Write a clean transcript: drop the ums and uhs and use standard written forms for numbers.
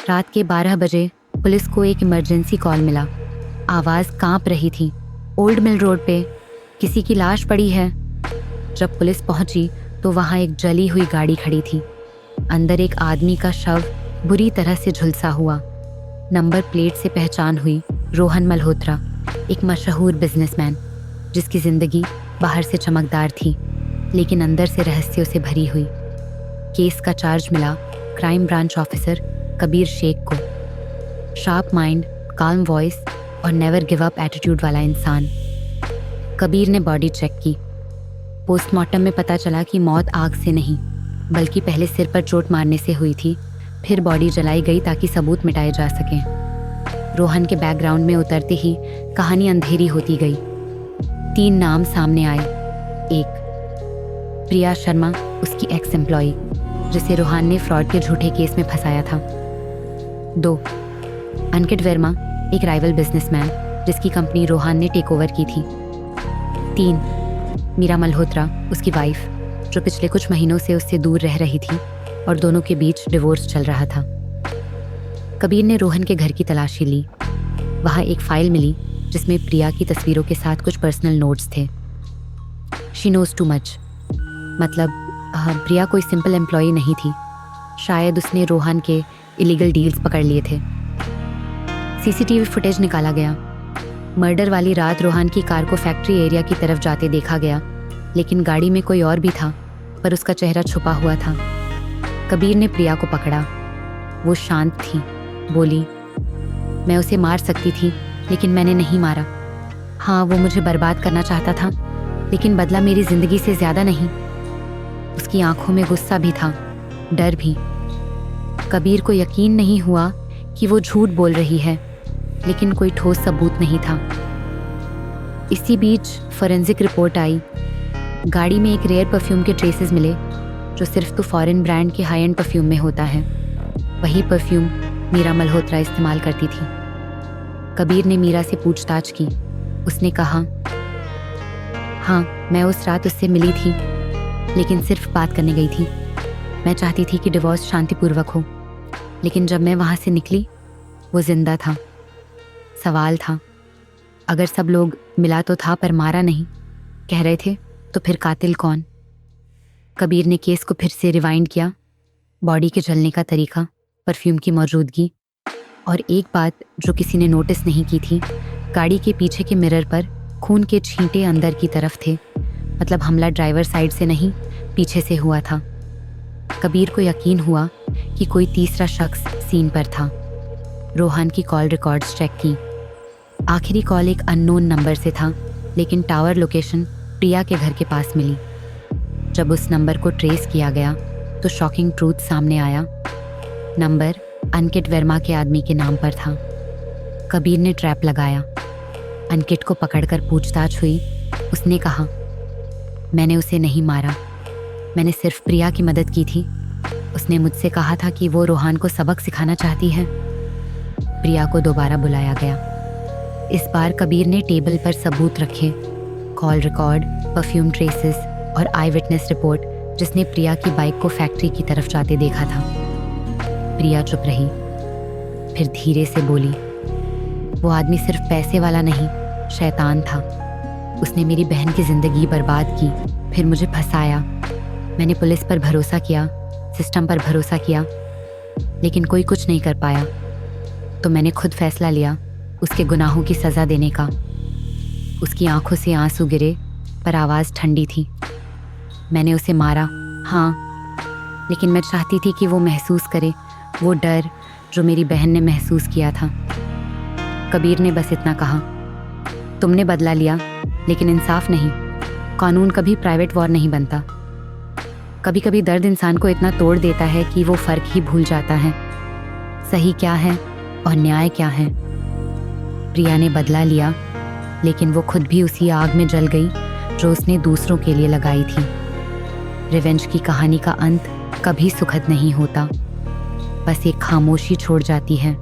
रात के 12 बजे पुलिस को एक इमरजेंसी कॉल मिला। आवाज़ कांप रही थी। ओल्ड मिल रोड पे किसी की लाश पड़ी है। जब पुलिस पहुंची तो वहां एक जली हुई गाड़ी खड़ी थी। अंदर एक आदमी का शव बुरी तरह से झुलसा हुआ। नंबर प्लेट से पहचान हुई रोहन मल्होत्रा, एक मशहूर बिजनेसमैन जिसकी जिंदगी बाहर से चमकदार थी लेकिन अंदर से रहस्यों से भरी हुई। केस का चार्ज मिला crime branch officer Kabir Shaikh को। शार्प माइंड, काल्म वॉइस और नेवर गिव अप एटीट्यूड वाला इंसान। कबीर ने बॉडी चेक की। पोस्टमार्टम में पता चला कि मौत आग से नहीं बल्कि पहले सिर पर चोट मारने से हुई थी। फिर बॉडी जलाई गई ताकि सबूत मिटाए जा सकें। रोहन के बैकग्राउंड में उतरते ही कहानी अंधेरी होती गई। 3 नाम सामने आए। 1, प्रिया शर्मा, उसकी एक्स एम्प्लॉई जिसे रोहन ने फ्रॉड के झूठे केस में फंसाया था। 2, अंकित वर्मा, एक राइवल बिजनेसमैन जिसकी कंपनी रोहन ने टेक ओवर की थी। 3, मीरा मल्होत्रा, उसकी वाइफ जो पिछले कुछ महीनों से उससे दूर रह रही थी और दोनों के बीच डिवोर्स चल रहा था। कबीर ने रोहन के घर की तलाशी ली। वहाँ एक फाइल मिली जिसमें प्रिया की तस्वीरों के साथ कुछ पर्सनल नोट्स थे। शी नोज टू मच, मतलब प्रिया कोई सिंपल एम्प्लॉई नहीं थी। शायद उसने रोहन के इलीगल डील्स पकड़ लिए थे। सीसीटीवी फुटेज निकाला गया। मर्डर वाली रात रोहन की कार को फैक्ट्री एरिया की तरफ जाते देखा गया, लेकिन गाड़ी में कोई और भी था पर उसका चेहरा छुपा हुआ था। कबीर ने प्रिया को पकड़ा। वो शांत थी, बोली, मैं उसे मार सकती थी लेकिन मैंने नहीं मारा। हाँ, वो मुझे बर्बाद करना चाहता था लेकिन बदला मेरी जिंदगी से ज़्यादा नहीं। उसकी आंखों में गुस्सा भी था, डर भी। कबीर को यकीन नहीं हुआ कि वो झूठ बोल रही है, लेकिन कोई ठोस सबूत नहीं था। इसी बीच फॉरेंसिक रिपोर्ट आई। गाड़ी में एक रेयर परफ्यूम के ट्रेसेस मिले जो सिर्फ तो फॉरेन ब्रांड के हाई एंड परफ्यूम में होता है। वही परफ्यूम मीरा मल्होत्रा इस्तेमाल करती थी। कबीर ने मीरा से पूछताछ की। उसने कहा, हाँ, मैं उस रात उससे मिली थी लेकिन सिर्फ बात करने गई थी। मैं चाहती थी कि डिवोर्स शांतिपूर्वक हो, लेकिन जब मैं वहाँ से निकली वो जिंदा था। सवाल था, अगर सब लोग मिला तो था पर मारा नहीं कह रहे थे तो फिर कातिल कौन? कबीर ने केस को फिर से रिवाइंड किया। बॉडी के जलने का तरीका, परफ्यूम की मौजूदगी और एक बात जो किसी ने नोटिस नहीं की थी, गाड़ी के पीछे के मिरर पर खून के छींटे अंदर की तरफ थे। मतलब हमला ड्राइवर साइड से नहीं, पीछे से हुआ था। कबीर को यकीन हुआ कि कोई तीसरा शख्स सीन पर था। रोहन की कॉल रिकॉर्ड्स चेक की। आखिरी कॉल एक अननोन नंबर से था, लेकिन टावर लोकेशन प्रिया के घर के पास मिली। जब उस नंबर को ट्रेस किया गया तो शॉकिंग ट्रूथ सामने आया। नंबर अंकित वर्मा के आदमी के नाम पर था। कबीर ने ट्रैप लगाया। अंकित को पकड़कर पूछताछ हुई। उसने कहा, मैंने उसे नहीं मारा, मैंने सिर्फ प्रिया की मदद की थी। उसने मुझसे कहा था कि वो रोहन को सबक सिखाना चाहती है। प्रिया को दोबारा बुलाया गया। इस बार कबीर ने टेबल पर सबूत रखे, कॉल रिकॉर्ड, परफ्यूम ट्रेसेस और आई विटनेस रिपोर्ट जिसने प्रिया की बाइक को फैक्ट्री की तरफ जाते देखा था। प्रिया चुप रही, फिर धीरे से बोली, वो आदमी सिर्फ पैसे वाला नहीं, शैतान था। उसने मेरी बहन की ज़िंदगी बर्बाद की, फिर मुझे फंसाया। मैंने पुलिस पर भरोसा किया, सिस्टम पर भरोसा किया, लेकिन कोई कुछ नहीं कर पाया। तो मैंने खुद फैसला लिया उसके गुनाहों की सज़ा देने का। उसकी आंखों से आंसू गिरे पर आवाज़ ठंडी थी। मैंने उसे मारा, हाँ, लेकिन मैं चाहती थी कि वो महसूस करे वो डर जो मेरी बहन ने महसूस किया था। कबीर ने बस इतना कहा, तुमने बदला लिया लेकिन इंसाफ नहीं। कानून कभी प्राइवेट वॉर नहीं बनता। कभी कभी दर्द इंसान को इतना तोड़ देता है कि वो फ़र्क ही भूल जाता है, सही क्या है और न्याय क्या है। प्रिया ने बदला लिया, लेकिन वो खुद भी उसी आग में जल गई जो उसने दूसरों के लिए लगाई थी। रिवेंज की कहानी का अंत कभी सुखद नहीं होता, बस एक खामोशी छोड़ जाती है।